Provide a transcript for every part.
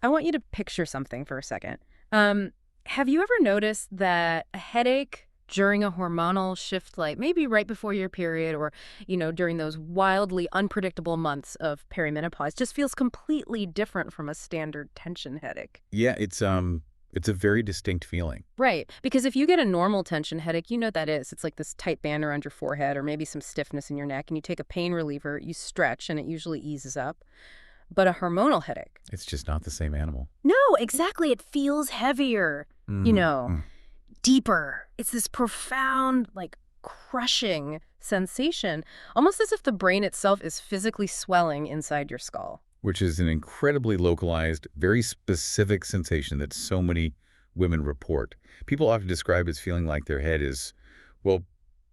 I want you to picture something for a second. Have you ever noticed that a headache during a hormonal shift, like maybe right before your period or, during those wildly unpredictable months of perimenopause, just feels completely different from a standard tension headache? Yeah, it's a very distinct feeling. Right. Because if you get a normal tension headache, you know what that is. It's like this tight band around your forehead or maybe some stiffness in your neck, and you take a pain reliever, you stretch, and it usually eases up. But a hormonal headache, It's just not the same animal. no, exactly. It feels heavier, you Mm, know, mm. deeper. It's this profound, like, crushing sensation, almost as if the brain itself is physically swelling inside your skull. Which is an incredibly localized, very specific sensation that so many women report. People often describe it as feeling like their head is, well,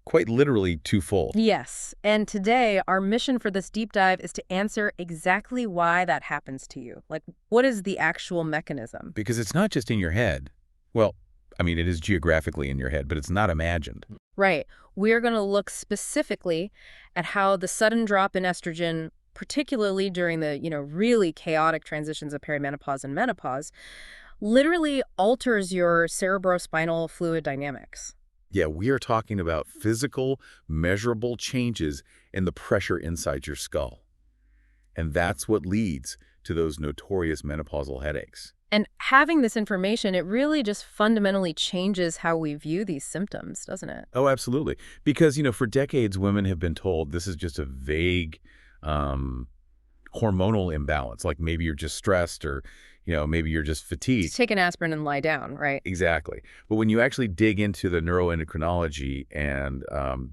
quite literally too full. Yes, and today our mission for this deep dive is to answer exactly why that happens to you. Like, what is the actual mechanism? Because it's not just in your head. Well, I mean, it is geographically in your head, but it's not imagined. Right. We're going to look specifically at how the sudden drop in estrogen, particularly during the, really chaotic transitions of perimenopause and menopause, literally alters your cerebrospinal fluid dynamics. Yeah, we are talking about physical, measurable changes in the pressure inside your skull. And that's what leads to those notorious menopausal headaches. And having this information, it really just fundamentally changes how we view these symptoms, doesn't it? Oh, absolutely. Because, for decades, women have been told this is just a vague um, hormonal imbalance. Like maybe you're just stressed or, maybe you're just Just fatigued. take an aspirin and lie down, right? Exactly. But when you actually dig into the neuroendocrinology and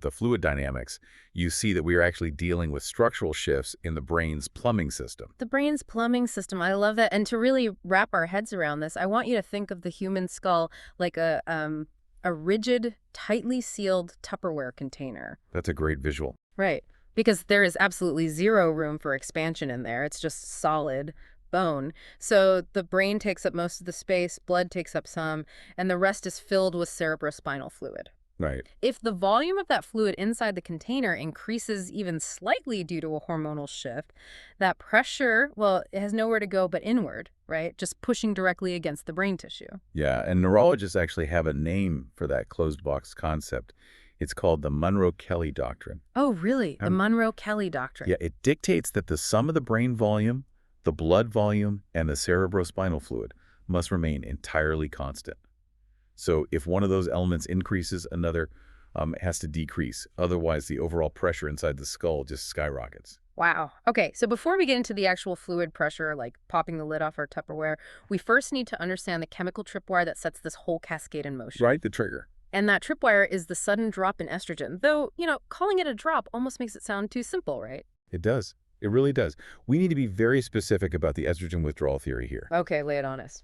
the fluid dynamics, you see that we are actually dealing with structural shifts in the brain's plumbing system. The brain's plumbing system, I love that. And to really wrap our heads around this, I want you to think of the human skull like a rigid, tightly sealed Tupperware container. That's a great visual. Right. Because there is absolutely zero room for expansion in there. It's just solid bone. So the brain takes up most of the space, blood takes up some, and the rest is filled with cerebrospinal fluid. Right. If the volume of that fluid inside the container increases even slightly due to a hormonal shift, that pressure, well, it has nowhere to go but inward, right? Just pushing directly against the brain tissue. Yeah, and neurologists actually have a name for that closed box concept. It's called the Monroe-Kelly doctrine. Oh, really? The Um, Monroe-Kelly doctrine. Yeah, it dictates that the sum of the brain volume, the blood volume, and the cerebrospinal fluid must remain entirely constant. So if one of those elements increases, another has to decrease. Otherwise, the overall pressure inside the skull just skyrockets. Wow. Okay, so before we get into the actual fluid pressure, like popping the lid off our Tupperware, we first need to understand the chemical tripwire that sets this whole cascade in motion. Right, the trigger. And that tripwire is the sudden drop in estrogen, though, calling it a drop almost makes it sound too simple, right? It does. It really does. We need to be very specific about the estrogen withdrawal theory here. Okay, lay it on us.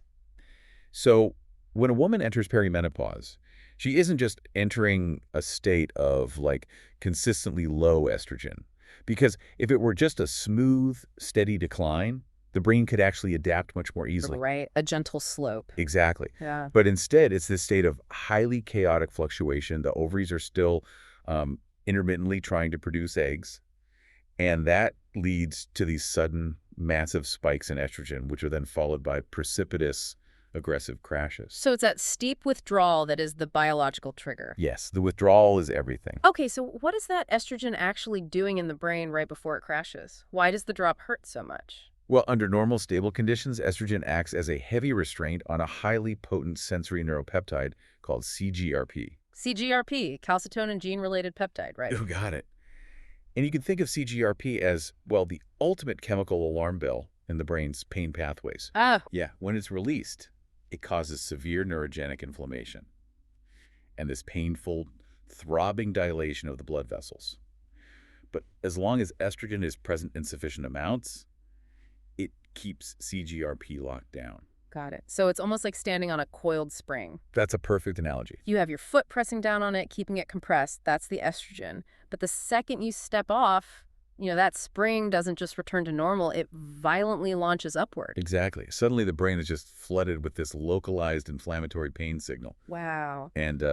So when a woman enters perimenopause, she isn't just entering a state of like consistently low estrogen. Because if it were just a smooth, steady decline, the brain could actually adapt much more easily. Right, a gentle slope. Exactly. Yeah. But instead, it's this state of highly chaotic fluctuation. The ovaries are still intermittently trying to produce eggs. And that leads to these sudden, massive spikes in estrogen, which are then followed by precipitous, aggressive crashes. So it's that steep withdrawal that is the biological trigger. Yes, the withdrawal is everything. Okay, so what is that estrogen actually doing in the brain right before it crashes? Why does the drop hurt so much? Well, under normal, stable conditions, estrogen acts as a heavy restraint on a highly potent sensory neuropeptide called CGRP. CGRP, calcitonin gene-related peptide, right? You got it. And you can think of CGRP as, well, the ultimate chemical alarm bell in the brain's pain pathways. Ah, Yeah, when it's released, it causes severe neurogenic inflammation and this painful, throbbing dilation of the blood vessels. But as long as estrogen is present in sufficient amounts, it keeps CGRP locked down. got it. So it's almost like standing on a coiled spring. That's a perfect analogy. You have your foot pressing down on it, keeping it compressed. That's the estrogen. But the second you step off, that spring doesn't just return to normal. It violently launches upward. Exactly. Suddenly the brain is just flooded with this localized inflammatory pain signal. Wow. And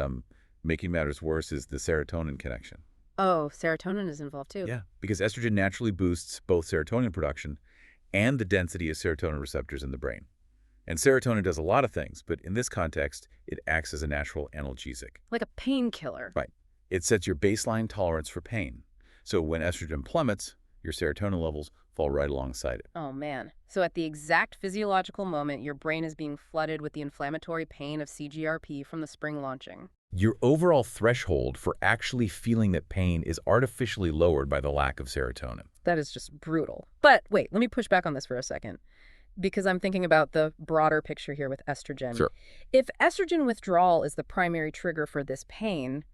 making matters worse is the serotonin connection. Oh, serotonin is involved too. Yeah, because estrogen naturally boosts both serotonin production and the density of serotonin receptors in the brain. And serotonin does a lot of things, but in this context, it acts as a natural analgesic. Like a painkiller. Right. It sets your baseline tolerance for pain. So when estrogen plummets, your serotonin levels fall right alongside it. Oh, man. So at the exact physiological moment, your brain is being flooded with the inflammatory pain of CGRP from the spring launching. Your overall threshold for actually feeling that pain is artificially lowered by the lack of serotonin. That is just brutal. But wait, let me push back on this for a second, because I'm thinking about the broader picture here with estrogen. Sure. If estrogen withdrawal is the primary trigger for this pain,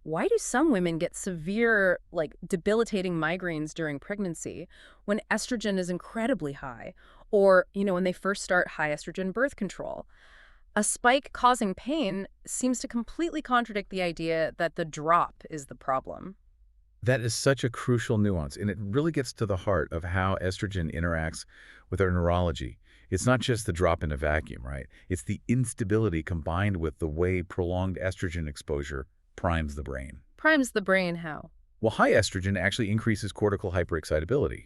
why do some women get severe, like debilitating migraines during pregnancy when estrogen is incredibly high? Or, when they first start high estrogen birth control? A spike causing pain seems to completely contradict the idea that the drop is the problem. That is such a crucial nuance, and it really gets to the heart of how estrogen interacts with our neurology. It's not just the drop in a vacuum, right? It's the instability combined with the way prolonged estrogen exposure primes the brain. Primes the brain how? Well, high estrogen actually increases cortical hyperexcitability.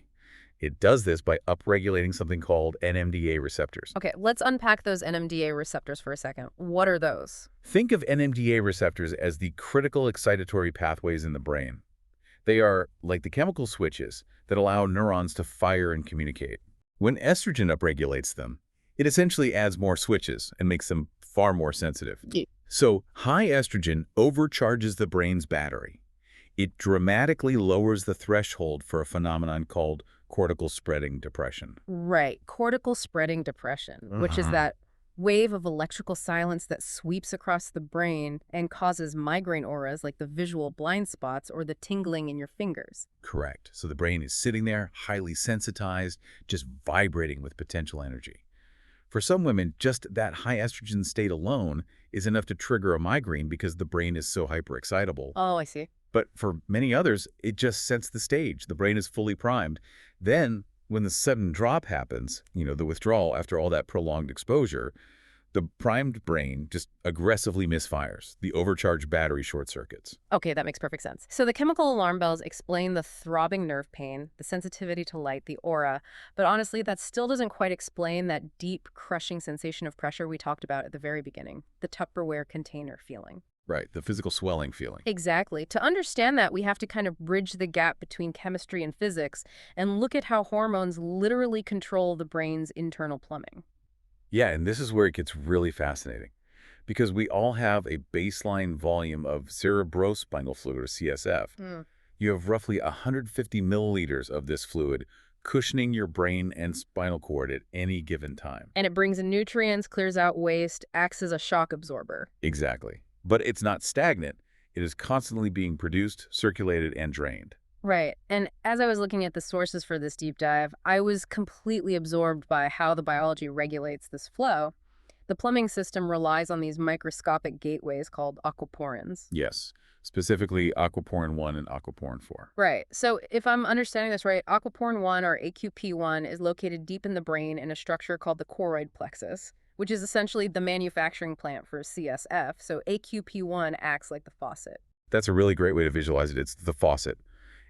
It does this by upregulating something called NMDA receptors. Okay, let's unpack those NMDA receptors for a second. What are those? Think of NMDA receptors as the critical excitatory pathways in the brain. They are like the chemical switches that allow neurons to fire and communicate. When estrogen upregulates them, it essentially adds more switches and makes them far more sensitive. Yeah. So high estrogen overcharges the brain's battery. It dramatically lowers the threshold for a phenomenon called cortical spreading depression. Right, cortical spreading depression, which is that wave of electrical silence that sweeps across the brain and causes migraine auras like the visual blind spots or the tingling in your fingers. Correct. So the brain is sitting there, highly sensitized, just vibrating with potential energy. For some women, just that high estrogen state alone is enough to trigger a migraine because the brain is so hyperexcitable. Oh, I see. But for many others, it just sets the stage. The brain is fully primed. Then, when the sudden drop happens, the withdrawal after all that prolonged exposure, the primed brain just aggressively misfires. The overcharged battery short circuits. Okay, that makes perfect sense. So the chemical alarm bells explain the throbbing nerve pain, the sensitivity to light, the aura, but honestly, that still doesn't quite explain that deep, crushing sensation of pressure we talked about at the very beginning, the Tupperware container feeling. Right, the physical swelling feeling. Exactly. To understand that, we have to kind of bridge the gap between chemistry and physics and look at how hormones literally control the brain's internal plumbing. Yeah, and this is where it gets really fascinating. Because we all have a baseline volume of cerebrospinal fluid, or CSF. You have roughly 150 milliliters of this fluid cushioning your brain and spinal cord at any given time. And it brings in nutrients, clears out waste, acts as a shock absorber. Exactly. But it's not stagnant. It is constantly being produced, circulated, and drained. Right. And as I was looking at the sources for this deep dive, I was completely absorbed by how the biology regulates this flow. The plumbing system relies on these microscopic gateways called aquaporins. Yes, specifically aquaporin 1 and aquaporin 4. Right. So if I'm understanding this right, aquaporin 1 or AQP1 is located deep in the brain in a structure called the choroid plexus, which is essentially the manufacturing plant for CSF. So AQP1 acts like the faucet. That's a really great way to visualize it. It's the faucet.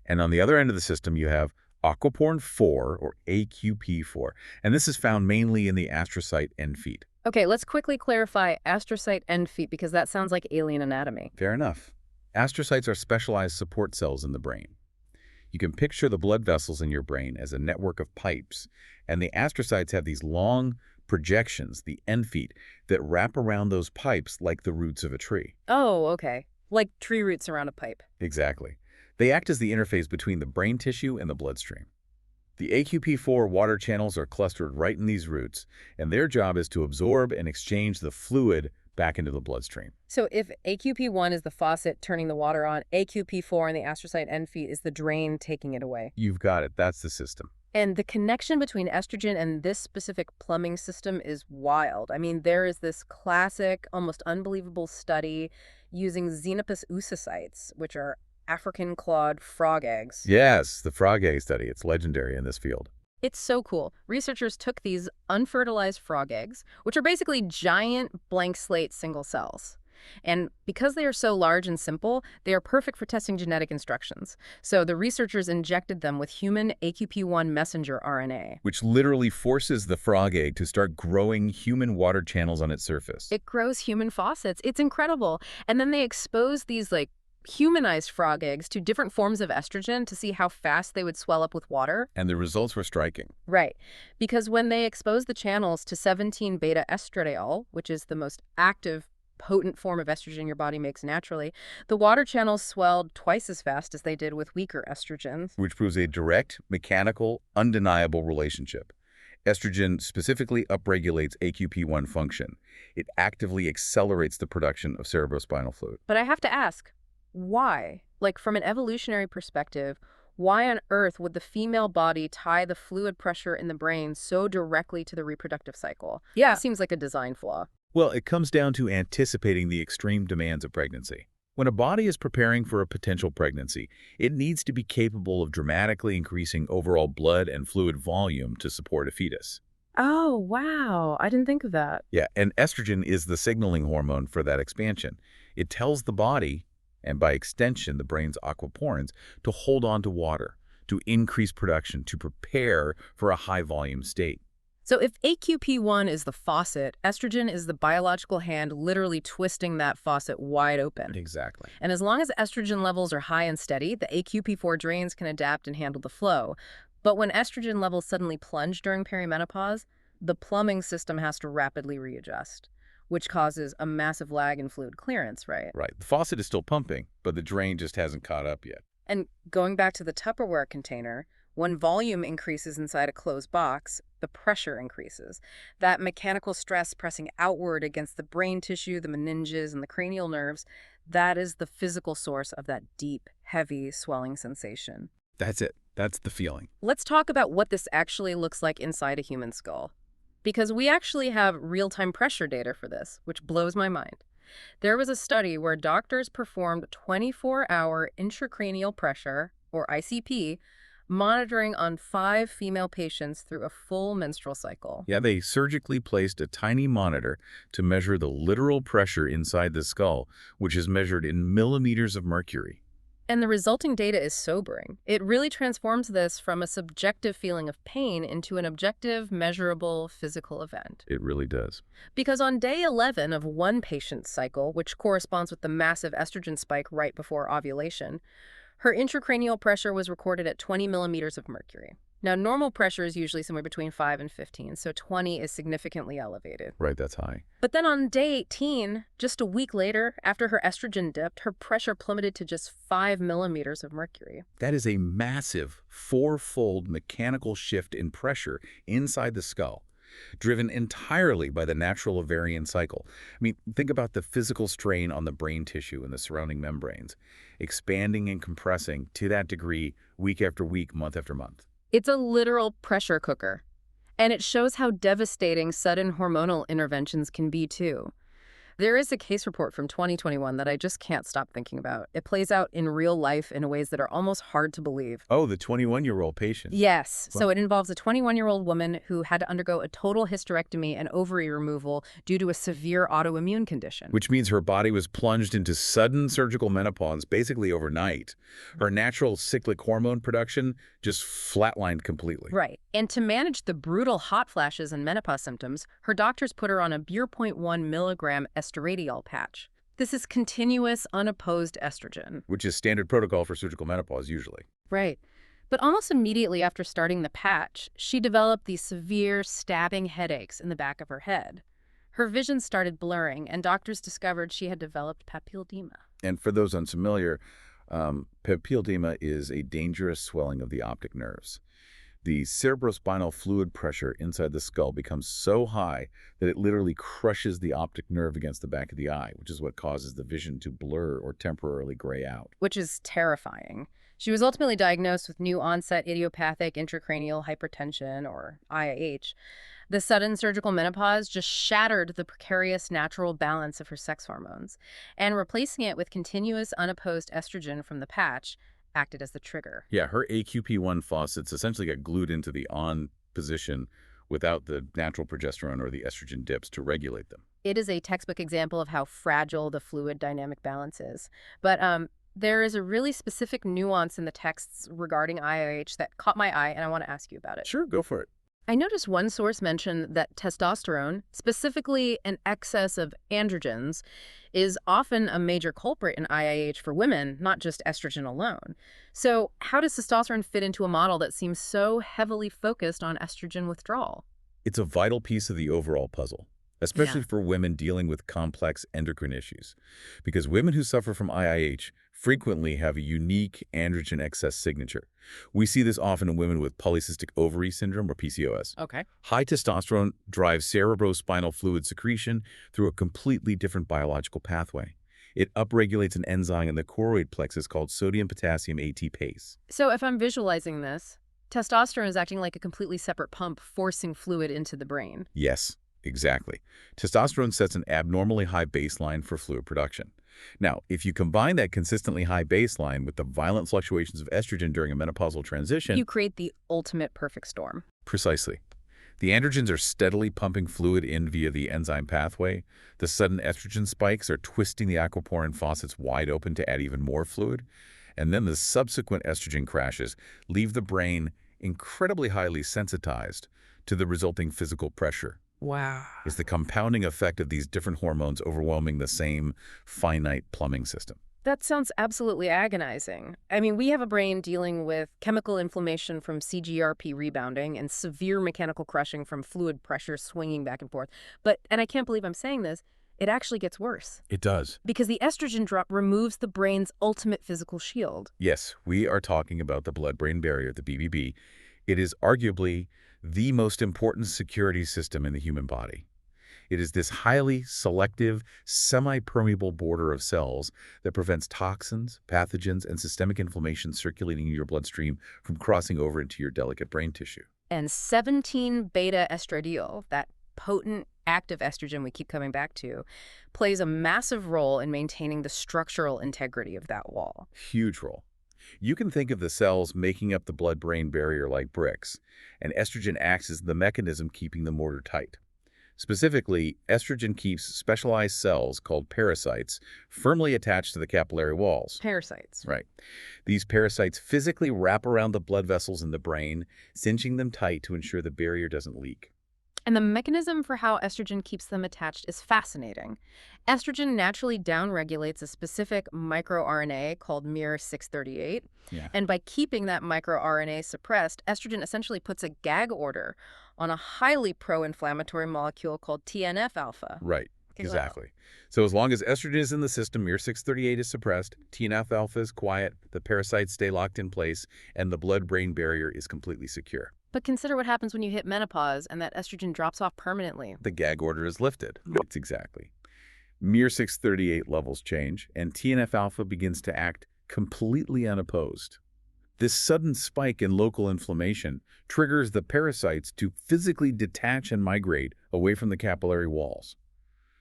And on the other end of the system, you have aquaporin 4, or AQP4. And this is found mainly in the astrocyte end feet. Okay, let's quickly clarify astrocyte end feet because that sounds like alien anatomy. Fair enough. Astrocytes are specialized support cells in the brain. You can picture the blood vessels in your brain as a network of pipes, and the astrocytes have these long projections, the end feet, that wrap around those pipes like the roots of a tree. Oh, okay. Like tree roots around a pipe. Exactly. They act as the interface between the brain tissue and the bloodstream. The AQP4 water channels are clustered right in these roots, and their job is to absorb and exchange the fluid back into the bloodstream. So if AQP1 is the faucet turning the water on, AQP4 in the astrocyte end feet is the drain taking it away. You've got it. That's the system. And the connection between estrogen and this specific plumbing system is wild. I mean, there is this classic, almost unbelievable study using Xenopus oocytes, which are African clawed frog eggs. Yes, the frog egg study. It's legendary in this field. It's so cool. Researchers took these unfertilized frog eggs, which are basically giant blank slate single cells. And because they are so large and simple, they are perfect for testing genetic instructions. So the researchers injected them with human AQP1 messenger RNA. Which literally forces the frog egg to start growing human water channels on its surface. It grows human faucets. It's incredible. And then they expose these humanized frog eggs to different forms of estrogen to see how fast they would swell up with water. And the results were striking. Right. Because when they expose the channels to 17 beta estradiol, which is the most active, potent form of estrogen your body makes naturally, the water channels swelled twice as fast as they did with weaker estrogens. Which proves a direct, mechanical, undeniable relationship. Estrogen specifically upregulates AQP1 function. It actively accelerates the production of cerebrospinal fluid. But I have to ask, why? From an evolutionary perspective, why on earth would the female body tie the fluid pressure in the brain so directly to the reproductive cycle? Yeah. It seems like a design flaw. Well, it comes down to anticipating the extreme demands of pregnancy. When a body is preparing for a potential pregnancy, it needs to be capable of dramatically increasing overall blood and fluid volume to support a fetus. Oh, wow. I didn't think of that. Yeah, and estrogen is the signaling hormone for that expansion. It tells the body, and by extension the brain's aquaporins, to hold on to water, to increase production, to prepare for a high-volume state. So if AQP1 is the faucet, estrogen is the biological hand literally twisting that faucet wide open. Exactly. And as long as estrogen levels are high and steady, the AQP4 drains can adapt and handle the flow. But when estrogen levels suddenly plunge during perimenopause, the plumbing system has to rapidly readjust, which causes a massive lag in fluid clearance, right? Right. The faucet is still pumping, but the drain just hasn't caught up yet. And going back to the Tupperware container, when volume increases inside a closed box, the pressure increases. That mechanical stress pressing outward against the brain tissue, the meninges, and the cranial nerves, that is the physical source of that deep, heavy, swelling sensation. That's it. That's the feeling. Let's talk about what this actually looks like inside a human skull. Because we actually have real-time pressure data for this, which blows my mind. There was a study where doctors performed 24-hour intracranial pressure, or ICP, monitoring on 5 female patients through a full menstrual cycle. Yeah, they surgically placed a tiny monitor to measure the literal pressure inside the skull, which is measured in millimeters of mercury. And the resulting data is sobering. It really transforms this from a subjective feeling of pain into an objective, measurable physical event. It really does. Because on day 11 of one patient's cycle, which corresponds with the massive estrogen spike right before ovulation, her intracranial pressure was recorded at 20 millimeters of mercury. Now, normal pressure is usually somewhere between 5 and 15, so 20 is significantly elevated. Right, that's high. But then on day 18, just a week later, after her estrogen dipped, her pressure plummeted to just 5 millimeters of mercury. That is a massive 4-fold mechanical shift in pressure inside the skull, driven entirely by the natural ovarian cycle. I mean, think about the physical strain on the brain tissue and the surrounding membranes, expanding and compressing to that degree week after week, month after month. It's a literal pressure cooker. And it shows how devastating sudden hormonal interventions can be, too. There is a case report from 2021 that I just can't stop thinking about. It plays out in real life in ways that are almost hard to believe. Oh, the 21-year-old patient. Yes. Well, So it involves a 21-year-old woman who had to undergo a total hysterectomy and ovary removal due to a severe autoimmune condition. which means her body was plunged into sudden surgical menopause basically overnight. Her natural cyclic hormone production just flatlined completely. Right. And to manage the brutal hot flashes and menopause symptoms, her doctors put her on a 0.1 milligram estradiol patch. This is continuous, unopposed estrogen. Which is standard protocol for surgical menopause usually. Right. But almost immediately after starting the patch, she developed these severe stabbing headaches in the back of her head. Her vision started blurring, and doctors discovered she had developed papilledema. And for those unfamiliar, papilledema is a dangerous swelling of the optic nerves. The cerebrospinal fluid pressure inside the skull becomes so high that it literally crushes the optic nerve against the back of the eye, which is what causes the vision to blur or temporarily gray out. Which is terrifying. She was ultimately diagnosed with new-onset idiopathic intracranial hypertension, or IIH. The sudden surgical menopause just shattered the precarious natural balance of her sex hormones, and replacing it with continuous unopposed estrogen from the patch acted as the trigger. Yeah, her AQP1 faucets essentially got glued into the on position without the natural progesterone or the estrogen dips to regulate them. It is a textbook example of how fragile the fluid dynamic balance is. But there is a really specific nuance in the texts regarding IIH that caught my eye, and I want to ask you about it. Sure, go for it. I noticed one source mentioned that testosterone, specifically an excess of androgens, is often a major culprit in IIH for women, not just estrogen alone. So, how does testosterone fit into a model that seems so heavily focused on estrogen withdrawal? It's a vital piece of the overall puzzle, Yeah. especially for women dealing with complex endocrine issues, because women who suffer from IIH frequently have a unique androgen excess signature. We see this often in women with polycystic ovary syndrome or PCOS. Okay. High testosterone drives cerebrospinal fluid secretion through a completely different biological pathway. It upregulates an enzyme in the choroid plexus called sodium-potassium ATPase. So, if I'm visualizing this, testosterone is acting like a completely separate pump, forcing fluid into the brain. Yes, exactly. Testosterone sets an abnormally high baseline for fluid production. Now, if you combine that consistently high baseline with the violent fluctuations of estrogen during a menopausal transition, You create the ultimate perfect storm. precisely, the androgens are steadily pumping fluid in via the enzyme pathway. The sudden estrogen spikes are twisting the aquaporin faucets wide open to add even more fluid. And then the subsequent estrogen crashes leave the brain incredibly highly sensitized to the resulting physical pressure. Wow. It's the compounding effect of these different hormones overwhelming the same finite plumbing system. That sounds absolutely agonizing. I mean, we have a brain dealing with chemical inflammation from CGRP rebounding and severe mechanical crushing from fluid pressure swinging back and forth. And I can't believe I'm saying this, it actually gets worse It does. because the estrogen drop removes the brain's ultimate physical shield. Yes, we are talking about the blood-brain barrier, the BBB. It is arguably the most important security system in the human body. It is this highly selective, semi-permeable border of cells that prevents toxins, pathogens, and systemic inflammation circulating in your bloodstream from crossing over into your delicate brain tissue. And 17-beta estradiol, that potent active estrogen we keep coming back to, plays a massive role in maintaining the structural integrity of that wall. Huge role. You can think of the cells making up the blood-brain barrier like bricks, and estrogen acts as the mechanism keeping the mortar tight. Specifically, estrogen keeps specialized cells called pericytes firmly attached to the capillary walls. Parasites. Right. These parasites physically wrap around the blood vessels in the brain, cinching them tight to ensure the barrier doesn't leak. And the mechanism for how estrogen keeps them attached is fascinating. Estrogen naturally downregulates a specific microRNA called miR638, Yeah. and by keeping that microRNA suppressed, estrogen essentially puts a gag order on a highly pro-inflammatory molecule called TNF-alpha. Right. Wow. Exactly. So as long as estrogen is in the system, miR638 is suppressed, TNF-alpha is quiet, the parasites stay locked in place, and the blood-brain barrier is completely secure. But consider what happens when you hit menopause and that estrogen drops off permanently. The gag order is lifted. It's exactly. miR638 levels change, and TNF-alpha begins to act completely unopposed. This sudden spike in local inflammation triggers the parasites to physically detach and migrate away from the capillary walls.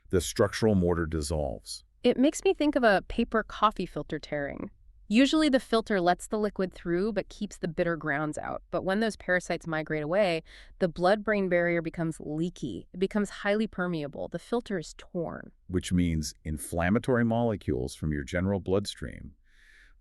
The structural mortar dissolves. It makes me think of a paper coffee filter tearing. Usually the filter lets the liquid through but keeps the bitter grounds out. But when those parasites migrate away, the blood-brain barrier becomes leaky. It becomes highly permeable. The filter is torn. Which means inflammatory molecules from your general bloodstream,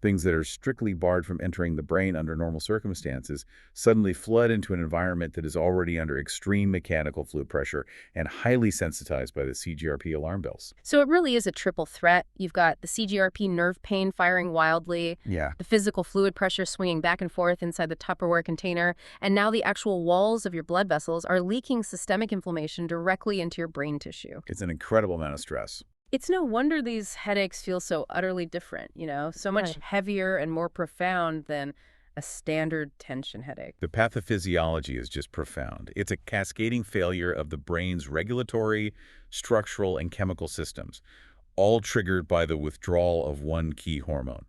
things that are strictly barred from entering the brain under normal circumstances, suddenly flood into an environment that is already under extreme mechanical fluid pressure and highly sensitized by the CGRP alarm bells. So it really is a triple threat. You've got the CGRP nerve pain firing wildly, Yeah. the physical fluid pressure swinging back and forth inside the Tupperware container, and now the actual walls of your blood vessels are leaking systemic inflammation directly into your brain tissue. It's an incredible amount of stress. It's no wonder these headaches feel so utterly different, so much Right. heavier and more profound than a standard tension headache. The pathophysiology is just profound. It's a cascading failure of the brain's regulatory, structural, and chemical systems, all triggered by the withdrawal of one key hormone.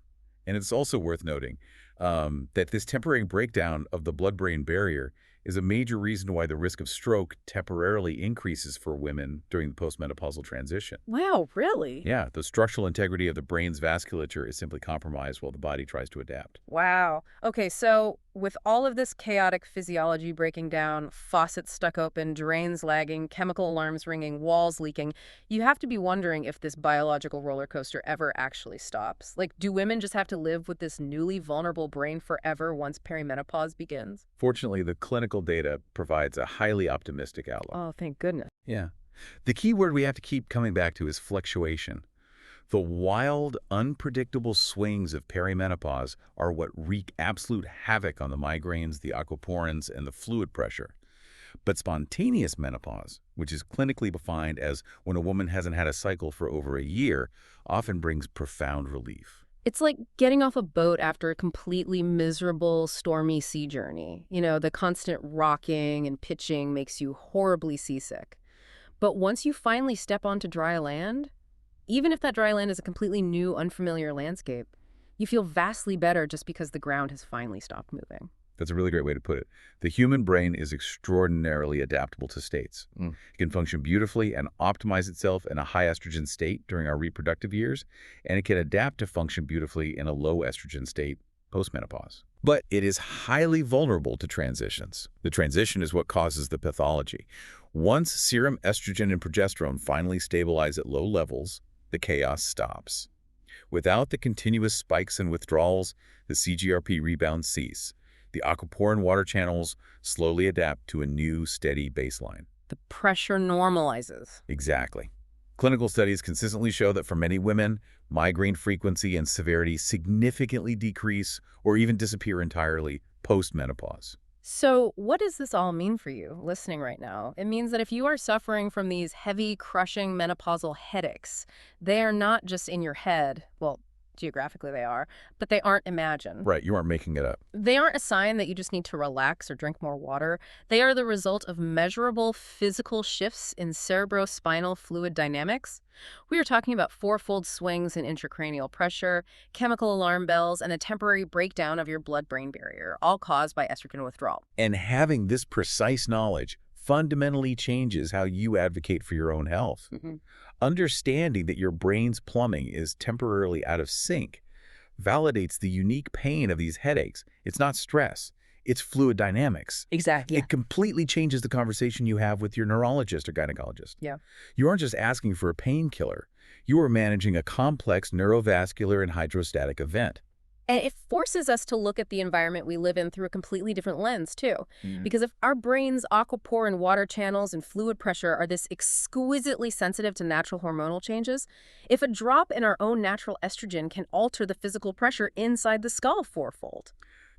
And it's also worth noting that this temporary breakdown of the blood-brain barrier is a major reason why the risk of stroke temporarily increases for women during the postmenopausal transition. Wow, really? Yeah, the structural integrity of the brain's vasculature is simply compromised while the body tries to adapt. Wow. Okay, so with all of this chaotic physiology breaking down, faucets stuck open, drains lagging, chemical alarms ringing, walls leaking, you have to be wondering if this biological roller coaster ever actually stops. Like, do women just have to live with this newly vulnerable brain forever once perimenopause begins? Fortunately, the clinical data provides a highly optimistic outlook. Oh, thank goodness. Yeah. The key word we have to keep coming back to is fluctuation. The wild, unpredictable swings of perimenopause are what wreak absolute havoc on the migraines, the aquaporins, and the fluid pressure. But spontaneous menopause, which is clinically defined as when a woman hasn't had a cycle for over a year, often brings profound relief. It's like getting off a boat after a completely miserable, stormy sea journey. The constant rocking and pitching makes you horribly seasick. But once you finally step onto dry land, even if that dry land is a completely new, unfamiliar landscape, you feel vastly better just because the ground has finally stopped moving. That's a really great way to put it. The human brain is extraordinarily adaptable to states. It can function beautifully and optimize itself in a high estrogen state during our reproductive years, and it can adapt to function beautifully in a low estrogen state postmenopause. But it is highly vulnerable to transitions. The transition is what causes the pathology. Once serum estrogen and progesterone finally stabilize at low levels, the chaos stops. Without the continuous spikes and withdrawals, the CGRP rebounds cease. The aquaporin water channels slowly adapt to a new, steady baseline. The pressure normalizes. Exactly. Clinical studies consistently show that for many women, migraine frequency and severity significantly decrease or even disappear entirely post-menopause. So, what does this all mean for you listening right now? It means that if you are suffering from these heavy, crushing menopausal headaches, they are not just in your head. Well, geographically they are, but they aren't imagined. Right, you aren't making it up. They aren't a sign that you just need to relax or drink more water. They are the result of measurable physical shifts in cerebrospinal fluid dynamics. We are talking about fourfold swings in intracranial pressure, chemical alarm bells, and a temporary breakdown of your blood-brain barrier, all caused by estrogen withdrawal. And having this precise knowledge fundamentally changes how you advocate for your own health. Understanding that your brain's plumbing is temporarily out of sync validates the unique pain of these headaches. It's not stress, it's fluid dynamics. Exactly. It completely changes the conversation you have with your neurologist or gynecologist. Yeah. You aren't just asking for a painkiller. You are managing a complex neurovascular and hydrostatic event. And it forces us to look at the environment we live in through a completely different lens, too. Because if our brain's aquaporin water channels and fluid pressure are this exquisitely sensitive to natural hormonal changes, if a drop in our own natural estrogen can alter the physical pressure inside the skull fourfold.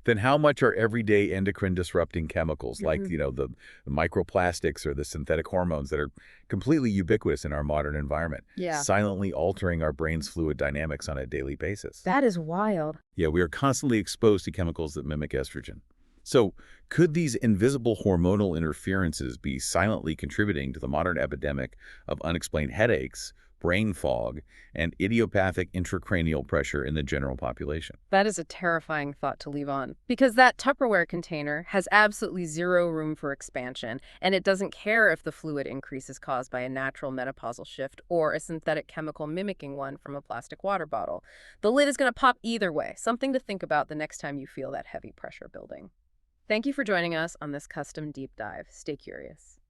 Then how much are everyday endocrine disrupting chemicals like, the microplastics or the synthetic hormones that are completely ubiquitous in our modern environment, silently altering our brain's fluid dynamics on a daily basis? That is wild. Yeah, we are constantly exposed to chemicals that mimic estrogen. So could these invisible hormonal interferences be silently contributing to the modern epidemic of unexplained headaches, brain fog, and idiopathic intracranial pressure in the general population? That is a terrifying thought to leave on. Because that Tupperware container has absolutely zero room for expansion, and it doesn't care if the fluid increase is caused by a natural menopausal shift or a synthetic chemical mimicking one from a plastic water bottle. The lid is going to pop either way, something to think about the next time you feel that heavy pressure building. Thank you for joining us on this custom deep dive. Stay curious.